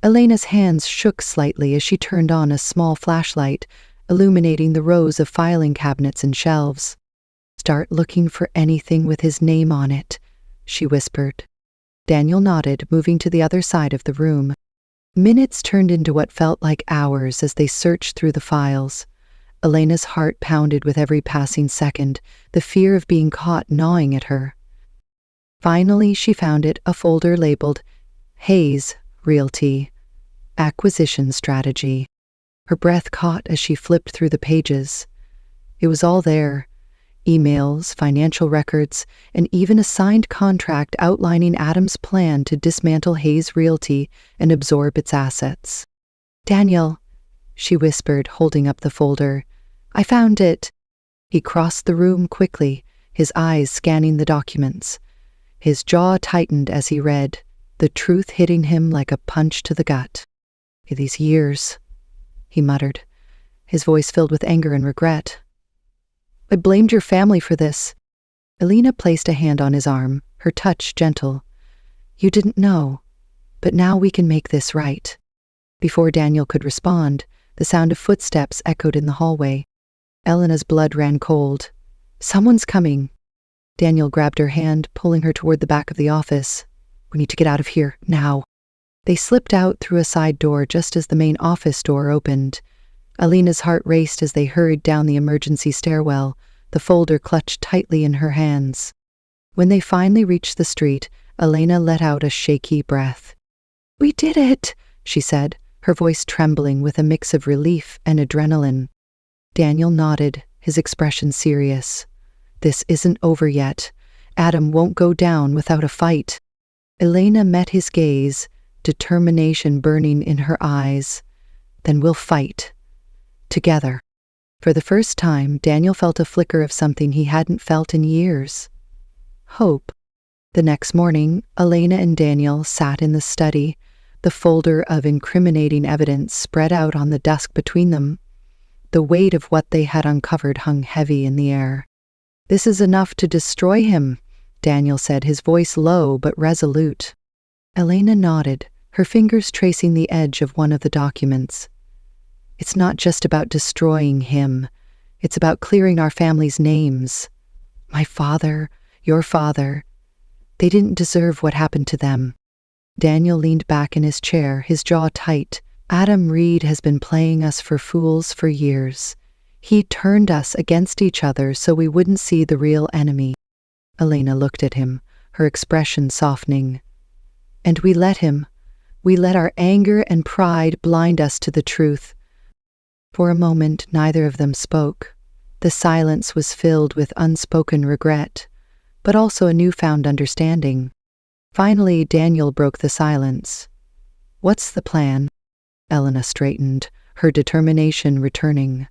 Elena's hands shook slightly as she turned on a small flashlight, illuminating the rows of filing cabinets and shelves. "Start looking for anything with his name on it," she whispered. Daniel nodded, moving to the other side of the room. Minutes turned into what felt like hours as they searched through the files. Elena's heart pounded with every passing second, the fear of being caught gnawing at her. Finally, she found it, a folder labeled Hayes Realty Acquisition Strategy. Her breath caught as she flipped through the pages. It was all there. Emails, financial records, and even a signed contract outlining Adam's plan to dismantle Hayes Realty and absorb its assets. "Daniel," she whispered, holding up the folder. "I found it." He crossed the room quickly, his eyes scanning the documents. His jaw tightened as he read, the truth hitting him like a punch to the gut. "These years," he muttered, his voice filled with anger and regret. "I blamed your family for this." Elena placed a hand on his arm, her touch gentle. "You didn't know, but now we can make this right." Before Daniel could respond, the sound of footsteps echoed in the hallway. Elena's blood ran cold. "Someone's coming." Daniel grabbed her hand, pulling her toward the back of the office. "We need to get out of here, now." They slipped out through a side door just as the main office door opened. Elena's heart raced as they hurried down the emergency stairwell, the folder clutched tightly in her hands. When they finally reached the street, Elena let out a shaky breath. "We did it," she said, her voice trembling with a mix of relief and adrenaline. Daniel nodded, his expression serious. "This isn't over yet. Adam won't go down without a fight." Elena met his gaze, determination burning in her eyes. "Then we'll fight. Together." For the first time, Daniel felt a flicker of something he hadn't felt in years. Hope. The next morning, Elena and Daniel sat in the study, the folder of incriminating evidence spread out on the desk between them. The weight of what they had uncovered hung heavy in the air. "This is enough to destroy him," Daniel said, his voice low but resolute. Elena nodded, her fingers tracing the edge of one of the documents. It's not just about destroying him. It's about clearing our family's names. My father, your father. They didn't deserve what happened to them. Daniel leaned back in his chair, his jaw tight. Adam Reed has been playing us for fools for years. He turned us against each other so we wouldn't see the real enemy. Elena looked at him, her expression softening. And we let him. We let our anger and pride blind us to the truth. For a moment, neither of them spoke. The silence was filled with unspoken regret, but also a newfound understanding. Finally, Daniel broke the silence. What's the plan? Elena straightened, her determination returning.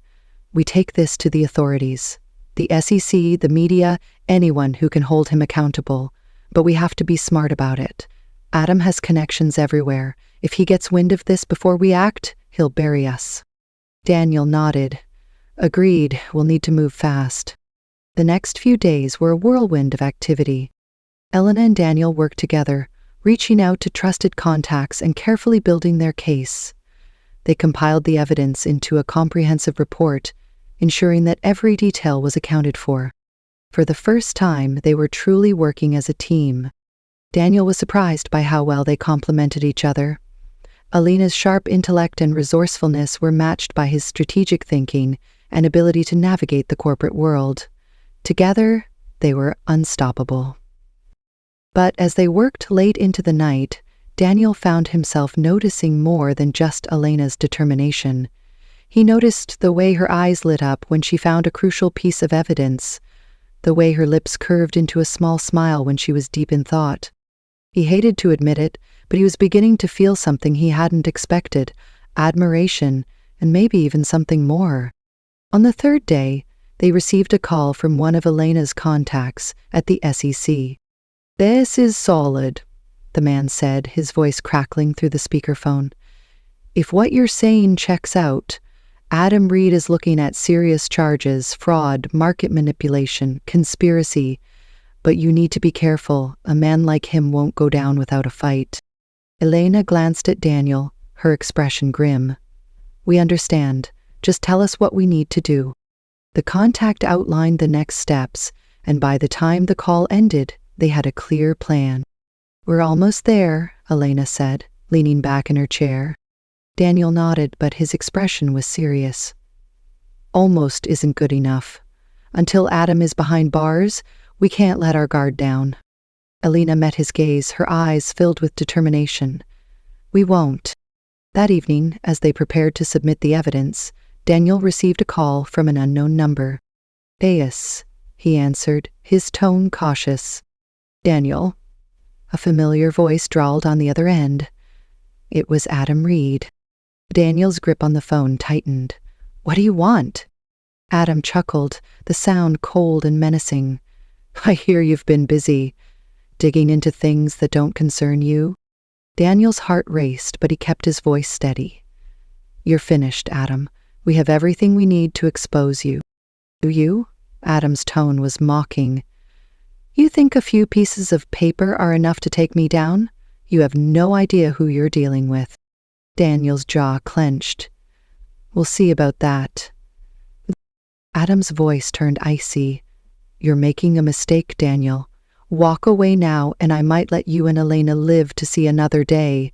We take this to the authorities. The SEC, the media, anyone who can hold him accountable. But we have to be smart about it. Adam has connections everywhere. If he gets wind of this before we act, he'll bury us. Daniel nodded. Agreed, we'll need to move fast. The next few days were a whirlwind of activity. Elena and Daniel worked together, reaching out to trusted contacts and carefully building their case. They compiled the evidence into a comprehensive report, ensuring that every detail was accounted for. For the first time, they were truly working as a team. Daniel was surprised by how well they complemented each other. Elena's sharp intellect and resourcefulness were matched by his strategic thinking and ability to navigate the corporate world. Together, they were unstoppable. But as they worked late into the night, Daniel found himself noticing more than just Elena's determination. He noticed the way her eyes lit up when she found a crucial piece of evidence, the way her lips curved into a small smile when she was deep in thought. He hated to admit it, but he was beginning to feel something he hadn't expected, admiration, and maybe even something more. On the third day, they received a call from one of Elena's contacts at the SEC. "This is solid," the man said, his voice crackling through the speakerphone. "If what you're saying checks out, Adam Reed is looking at serious charges, fraud, market manipulation, conspiracy. But you need to be careful. A man like him won't go down without a fight." Elena glanced at Daniel, her expression grim. "We understand. Just tell us what we need to do." The contact outlined the next steps, and by the time the call ended, they had a clear plan. "We're almost there," Elena said, leaning back in her chair. Daniel nodded, but his expression was serious. "Almost isn't good enough. Until Adam is behind bars, we can't let our guard down." Elena met his gaze, her eyes filled with determination. "We won't." That evening, as they prepared to submit the evidence, Daniel received a call from an unknown number. "Yes," he answered, his tone cautious. "Daniel." A familiar voice drawled on the other end. It was Adam Reed. Daniel's grip on the phone tightened. "What do you want?" Adam chuckled, the sound cold and menacing. "I hear you've been busy, digging into things that don't concern you." Daniel's heart raced, but he kept his voice steady. "You're finished, Adam. We have everything we need to expose you." "Do you?" Adam's tone was mocking. "You think a few pieces of paper are enough to take me down? You have no idea who you're dealing with." Daniel's jaw clenched. "We'll see about that." Adam's voice turned icy. "You're making a mistake, Daniel. Walk away now, and I might let you and Elena live to see another day."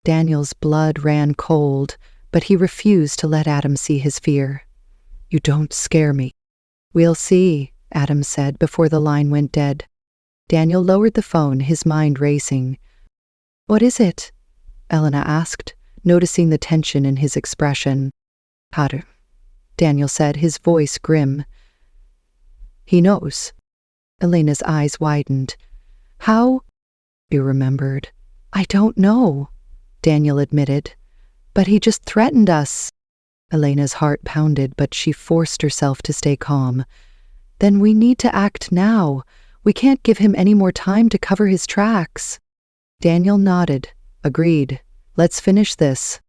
Daniel's blood ran cold, but he refused to let Adam see his fear. "You don't scare me." "We'll see," Adam said before the line went dead. Daniel lowered the phone, his mind racing. "What is it?" Elena asked, noticing the tension in his expression. "How?" Daniel said, his voice grim. "He knows." Elena's eyes widened. "How?" "You remembered." "I don't know," Daniel admitted. "But he just threatened us." Elena's heart pounded, but she forced herself to stay calm. "Then we need to act now. We can't give him any more time to cover his tracks." Daniel nodded. "Agreed. Let's finish this."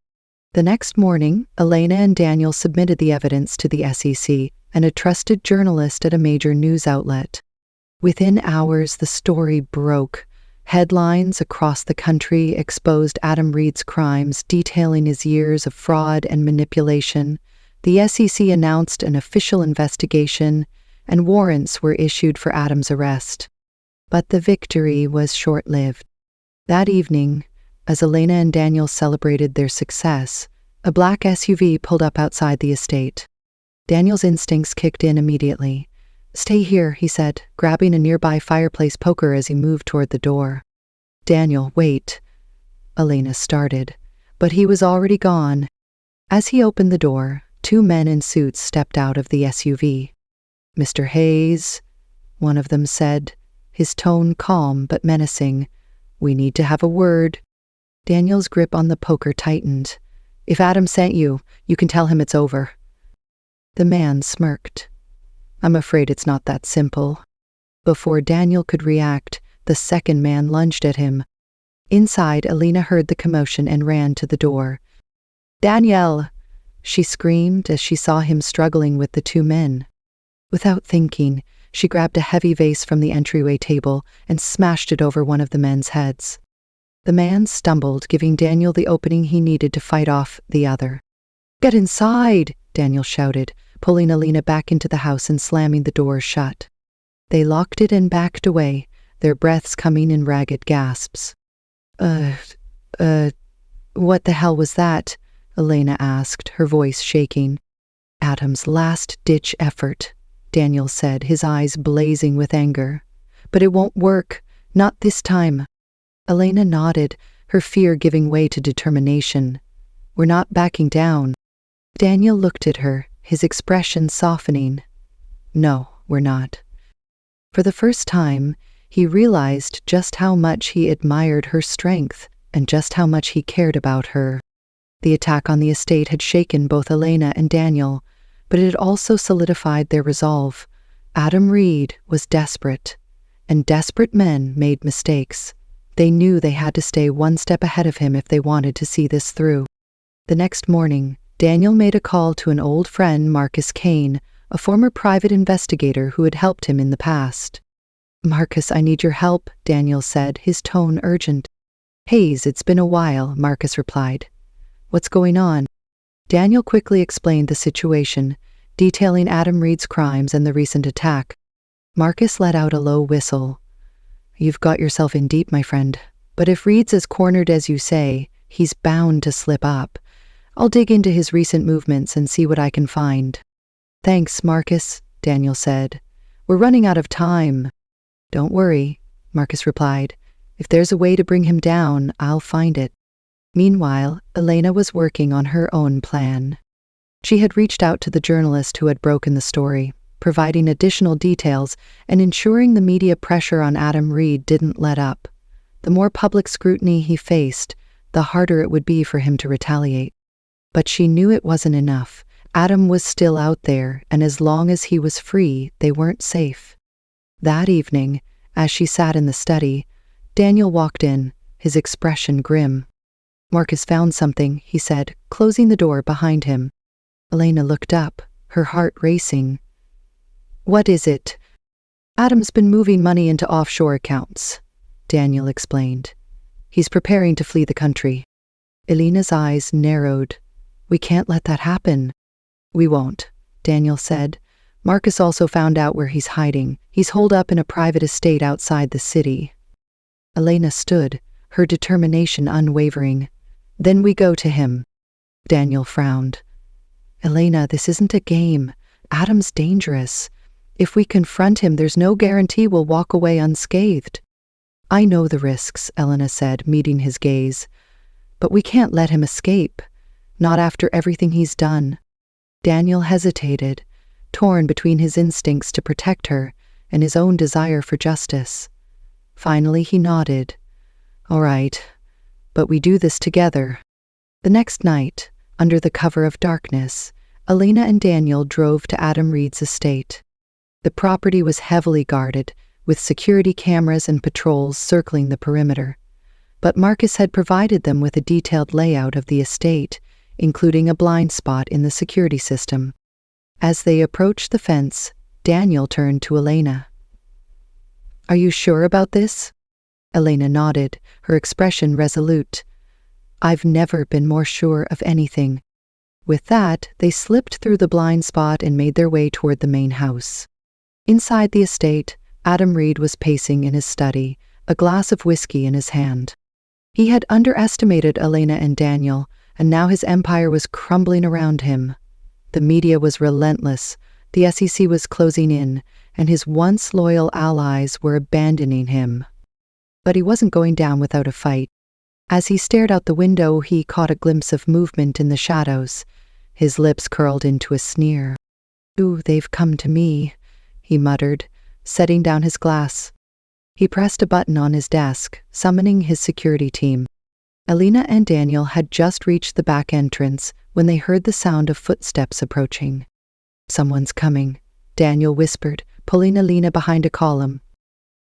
The next morning, Elena and Daniel submitted the evidence to the SEC and a trusted journalist at a major news outlet. Within hours, the story broke. Headlines across the country exposed Adam Reed's crimes, detailing his years of fraud and manipulation. The SEC announced an official investigation, and warrants were issued for Adam's arrest. But the victory was short-lived. That evening, as Elena and Daniel celebrated their success, a black SUV pulled up outside the estate. Daniel's instincts kicked in immediately. "Stay here," he said, grabbing a nearby fireplace poker as he moved toward the door. "Daniel, wait," Elena started, but he was already gone. As he opened the door, two men in suits stepped out of the SUV. "Mr. Hayes," one of them said, his tone calm but menacing, "we need to have a word." Daniel's grip on the poker tightened. "If Adam sent you, you can tell him it's over." The man smirked. "I'm afraid it's not that simple." Before Daniel could react, the second man lunged at him. Inside, Elena heard the commotion and ran to the door. "Daniel!" she screamed as she saw him struggling with the two men. Without thinking, she grabbed a heavy vase from the entryway table and smashed it over one of the men's heads. The man stumbled, giving Daniel the opening he needed to fight off the other. "Get inside!" Daniel shouted, pulling Elena back into the house and slamming the door shut. They locked it and backed away, their breaths coming in ragged gasps. What the hell was that?" Elena asked, her voice shaking. "Adam's last-ditch effort," Daniel said, his eyes blazing with anger. "But it won't work. Not this time." Elena nodded, her fear giving way to determination. "We're not backing down." Daniel looked at her, his expression softening. "No, we're not." For the first time, he realized just how much he admired her strength and just how much he cared about her. The attack on the estate had shaken both Elena and Daniel, but it had also solidified their resolve. Adam Reed was desperate, and desperate men made mistakes. They knew they had to stay one step ahead of him if they wanted to see this through. The next morning, Daniel made a call to an old friend, Marcus Kane, a former private investigator who had helped him in the past. "Marcus, I need your help," Daniel said, his tone urgent. "Hayes, it's been a while," Marcus replied. "What's going on?" Daniel quickly explained the situation, detailing Adam Reed's crimes and the recent attack. Marcus let out a low whistle. "You've got yourself in deep, my friend. But if Reed's as cornered as you say, he's bound to slip up. I'll dig into his recent movements and see what I can find." "Thanks, Marcus," Daniel said. "We're running out of time." "Don't worry," Marcus replied. "If there's a way to bring him down, I'll find it." Meanwhile, Elena was working on her own plan. She had reached out to the journalist who had broken the story, providing additional details and ensuring the media pressure on Adam Reed didn't let up. The more public scrutiny he faced, the harder it would be for him to retaliate. But she knew it wasn't enough. Adam was still out there, and as long as he was free, they weren't safe. That evening, as she sat in the study, Daniel walked in, his expression grim. "Marcus found something," he said, closing the door behind him. Elena looked up, her heart racing. "What is it?" "Adam's been moving money into offshore accounts," Daniel explained. "He's preparing to flee the country." Elena's eyes narrowed. "We can't let that happen." "We won't," Daniel said. "Marcus also found out where he's hiding. He's holed up in a private estate outside the city." Elena stood, her determination unwavering. "Then we go to him." Daniel frowned. "Elena, this isn't a game. Adam's dangerous. If we confront him, there's no guarantee we'll walk away unscathed." "I know the risks," Elena said, meeting his gaze. "But we can't let him escape. Not after everything he's done." Daniel hesitated, torn between his instincts to protect her and his own desire for justice. Finally, he nodded. "All right, but we do this together." The next night, under the cover of darkness, Elena and Daniel drove to Adam Reed's estate. The property was heavily guarded, with security cameras and patrols circling the perimeter. But Marcus had provided them with a detailed layout of the estate, including a blind spot in the security system. As they approached the fence, Daniel turned to Elena. "Are you sure about this?" Elena nodded, her expression resolute. I've never been more sure of anything. With that, they slipped through the blind spot and made their way toward the main house. Inside the estate, Adam Reed was pacing in his study, a glass of whiskey in his hand. He had underestimated Elena and Daniel, and now his empire was crumbling around him. The media was relentless, the SEC was closing in, and his once loyal allies were abandoning him. But he wasn't going down without a fight. As he stared out the window, he caught a glimpse of movement in the shadows. His lips curled into a sneer. "Ooh, they've come to me," he muttered, setting down his glass. He pressed a button on his desk, summoning his security team. Elena and Daniel had just reached the back entrance when they heard the sound of footsteps approaching. "Someone's coming," Daniel whispered, pulling Elena behind a column.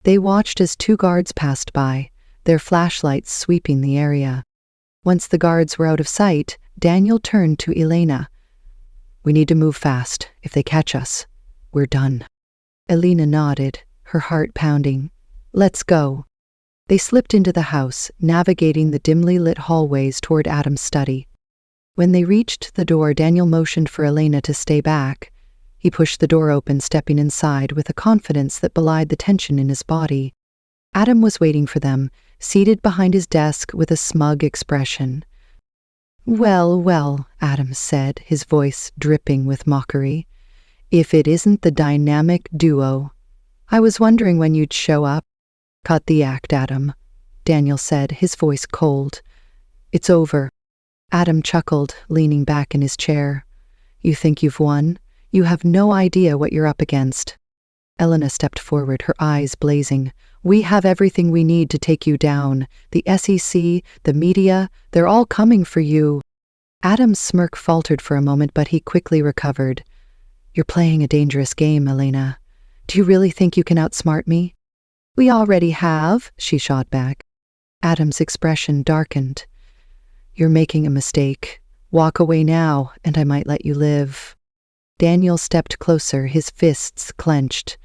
They watched as 2 guards passed by, their flashlights sweeping the area. Once the guards were out of sight, Daniel turned to Elena. "We need to move fast. If they catch us, we're done." Elena nodded, her heart pounding. "Let's go." They slipped into the house, navigating the dimly lit hallways toward Adam's study. When they reached the door, Daniel motioned for Elena to stay back. He pushed the door open, stepping inside with a confidence that belied the tension in his body. Adam was waiting for them, seated behind his desk with a smug expression. "Well, well," Adam said, his voice dripping with mockery. "If it isn't the dynamic duo. I was wondering when you'd show up." "Cut the act, Adam," Daniel said, his voice cold. "It's over." Adam chuckled, leaning back in his chair. "You think you've won? You have no idea what you're up against." Elena stepped forward, her eyes blazing. "We have everything we need to take you down. The SEC, the media, they're all coming for you." Adam's smirk faltered for a moment, but he quickly recovered. "You're playing a dangerous game, Elena. Do you really think you can outsmart me?" "We already have," she shot back. Adam's expression darkened. "You're making a mistake. Walk away now, and I might let you live." Daniel stepped closer, his fists clenched.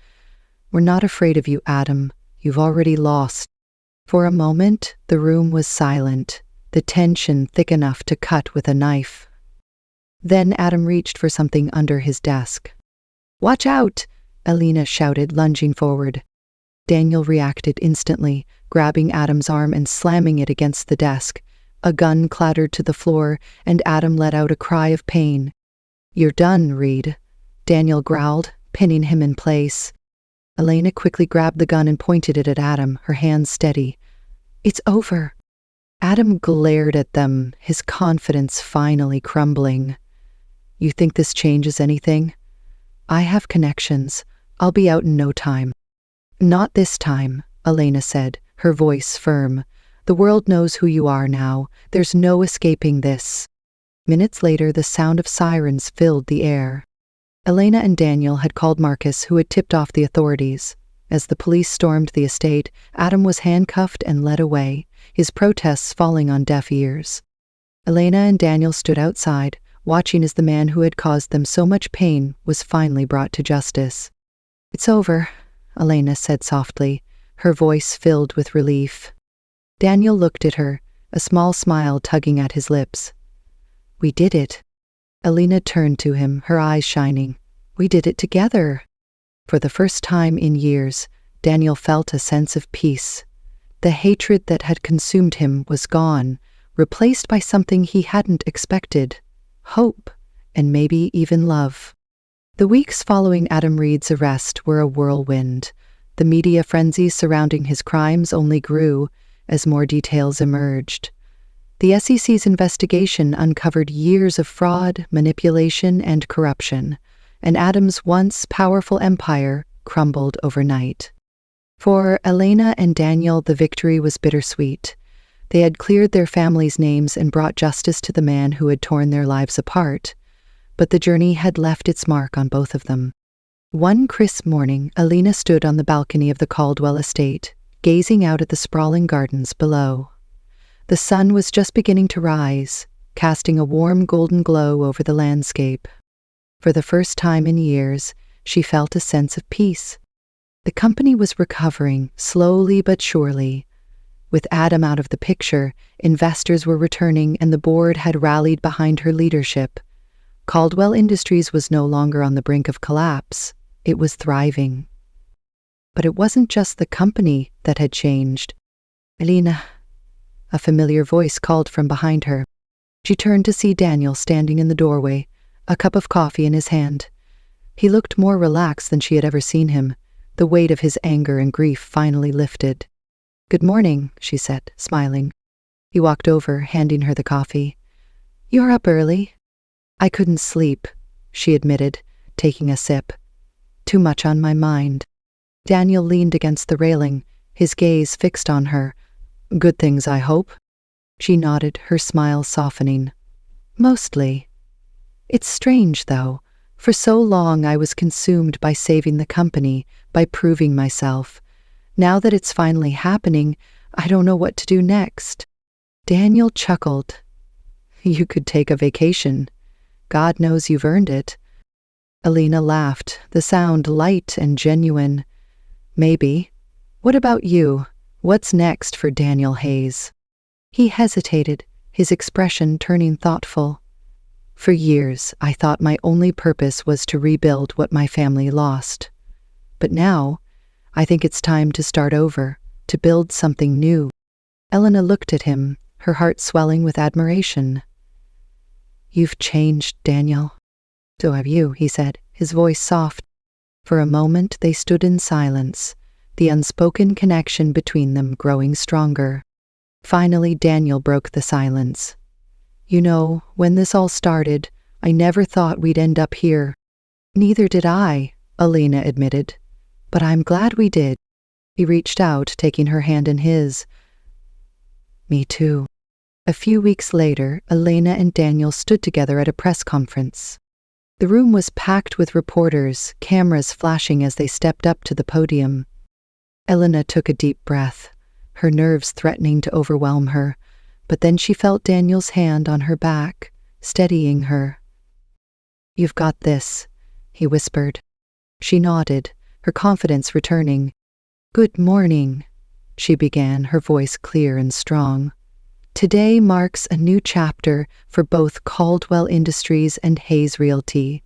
"We're not afraid of you, Adam. You've already lost." For a moment, the room was silent, the tension thick enough to cut with a knife. Then Adam reached for something under his desk. "Watch out!" Elena shouted, lunging forward. Daniel reacted instantly, grabbing Adam's arm and slamming it against the desk. A gun clattered to the floor, and Adam let out a cry of pain. "You're done, Reed," Daniel growled, pinning him in place. Elena quickly grabbed the gun and pointed it at Adam, her hands steady. "It's over." Adam glared at them, his confidence finally crumbling. "You think this changes anything? I have connections. I'll be out in no time." "Not this time," Elena said, her voice firm. "The world knows who you are now. There's no escaping this." Minutes later, the sound of sirens filled the air. Elena and Daniel had called Marcus, who had tipped off the authorities. As the police stormed the estate, Adam was handcuffed and led away, his protests falling on deaf ears. Elena and Daniel stood outside, watching as the man who had caused them so much pain was finally brought to justice. "It's over," Elena said softly, her voice filled with relief. Daniel looked at her, a small smile tugging at his lips. "We did it." Elena turned to him, her eyes shining. "We did it together." For the first time in years, Daniel felt a sense of peace. The hatred that had consumed him was gone, replaced by something he hadn't expected: hope, and maybe even love. The weeks following Adam Reed's arrest were a whirlwind. The media frenzy surrounding his crimes only grew as more details emerged. The SEC's investigation uncovered years of fraud, manipulation, and corruption, and Adam's once powerful empire crumbled overnight. For Elena and Daniel, the victory was bittersweet. They had cleared their families' names and brought justice to the man who had torn their lives apart, but the journey had left its mark on both of them. One crisp morning, Elena stood on the balcony of the Caldwell estate, gazing out at the sprawling gardens below. The sun was just beginning to rise, casting a warm golden glow over the landscape. For the first time in years, she felt a sense of peace. The company was recovering, slowly but surely, With Adam out of the picture, investors were returning and the board had rallied behind her leadership. Caldwell Industries was no longer on the brink of collapse. It was thriving. But it wasn't just the company that had changed. "Elena," a familiar voice called from behind her. She turned to see Daniel standing in the doorway, a cup of coffee in his hand. He looked more relaxed than she had ever seen him. The weight of his anger and grief finally lifted. "Good morning," she said, smiling. He walked over, handing her the coffee. "You're up early." "I couldn't sleep," she admitted, taking a sip. "Too much on my mind." Daniel leaned against the railing, his gaze fixed on her. "Good things, I hope?" She nodded, her smile softening. "Mostly. It's strange, though. For so long I was consumed by saving the company, by proving myself. Now that it's finally happening, I don't know what to do next." Daniel chuckled. "You could take a vacation. God knows you've earned it." Elena laughed, the sound light and genuine. "Maybe. What about you? What's next for Daniel Hayes?" He hesitated, his expression turning thoughtful. "For years, I thought my only purpose was to rebuild what my family lost. But now, I think it's time to start over, to build something new." Elena looked at him, her heart swelling with admiration. "You've changed, Daniel." "So have you," he said, his voice soft. For a moment they stood in silence, the unspoken connection between them growing stronger. Finally, Daniel broke the silence. "You know, when this all started, I never thought we'd end up here." "Neither did I," Elena admitted. "But I'm glad we did." He reached out, taking her hand in his. "Me too." A few weeks later, Elena and Daniel stood together at a press conference. The room was packed with reporters, cameras flashing as they stepped up to the podium. Elena took a deep breath, her nerves threatening to overwhelm her, but then she felt Daniel's hand on her back, steadying her. "You've got this," he whispered. She nodded, her confidence returning. "Good morning," she began, her voice clear and strong. "Today marks a new chapter for both Caldwell Industries and Hayes Realty.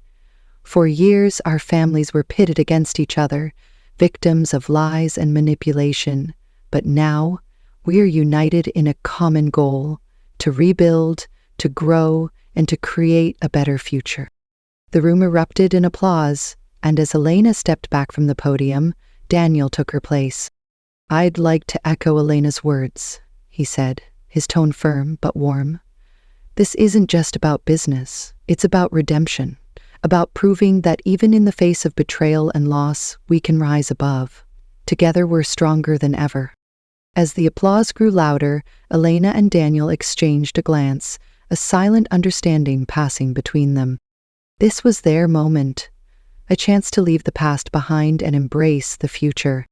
For years, our families were pitted against each other, victims of lies and manipulation. But now, we're united in a common goal: to rebuild, to grow, and to create a better future." The room erupted in applause, and as Elena stepped back from the podium, Daniel took her place. "I'd like to echo Elena's words," he said, his tone firm but warm. "This isn't just about business. It's about redemption, about proving that even in the face of betrayal and loss, we can rise above. Together we're stronger than ever." As the applause grew louder, Elena and Daniel exchanged a glance, a silent understanding passing between them. This was their moment, a chance to leave the past behind and embrace the future.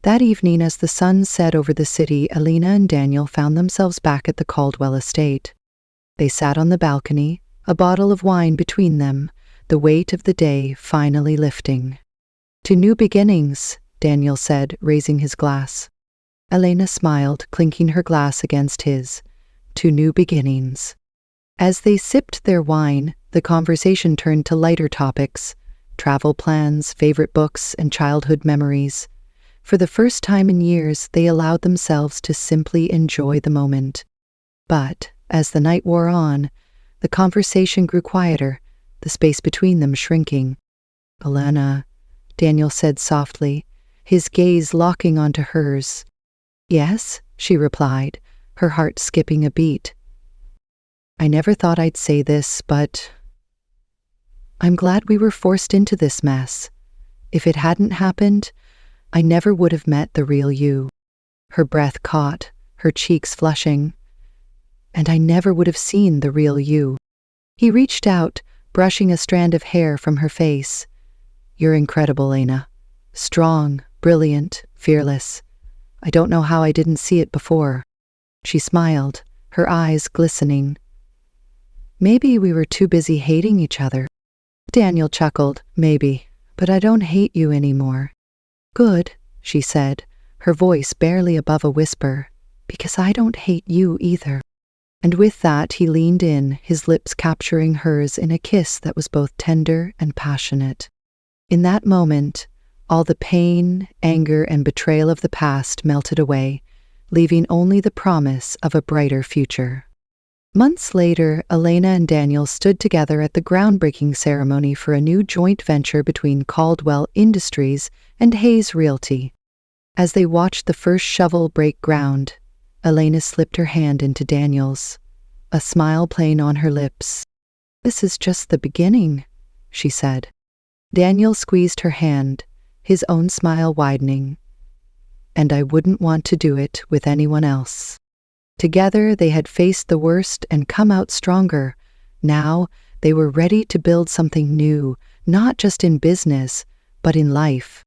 That evening, as the sun set over the city, Elena and Daniel found themselves back at the Caldwell estate. They sat on the balcony, a bottle of wine between them, the weight of the day finally lifting. "To new beginnings," Daniel said, raising his glass. Elena smiled, clinking her glass against his. "To new beginnings." As they sipped their wine, the conversation turned to lighter topics: travel plans, favorite books, and childhood memories. For the first time in years, they allowed themselves to simply enjoy the moment. But, as the night wore on, the conversation grew quieter, the space between them shrinking. "Elena," Daniel said softly, his gaze locking onto hers. "Yes," she replied, her heart skipping a beat. "I never thought I'd say this, but I'm glad we were forced into this mess. If it hadn't happened, I never would have met the real you." Her breath caught, her cheeks flushing. "And I never would have seen the real you." He reached out, brushing a strand of hair from her face. "You're incredible, Elena. Strong, brilliant, fearless. I don't know how I didn't see it before." She smiled, her eyes glistening. "Maybe we were too busy hating each other." Daniel chuckled. "Maybe, but I don't hate you anymore." "Good," she said, her voice barely above a whisper. because I don't hate you either." And with that, he leaned in, his lips capturing hers in a kiss that was both tender and passionate. In that moment, all the pain, anger, and betrayal of the past melted away, leaving only the promise of a brighter future. Months later, Elena and Daniel stood together at the groundbreaking ceremony for a new joint venture between Caldwell Industries and Hayes Realty. As they watched the first shovel break ground, Elena slipped her hand into Daniel's, a smile playing on her lips. "This is just the beginning," she said. Daniel squeezed her hand, his own smile widening. "And I wouldn't want to do it with anyone else." Together, they had faced the worst and come out stronger. Now, they were ready to build something new, not just in business, but in life.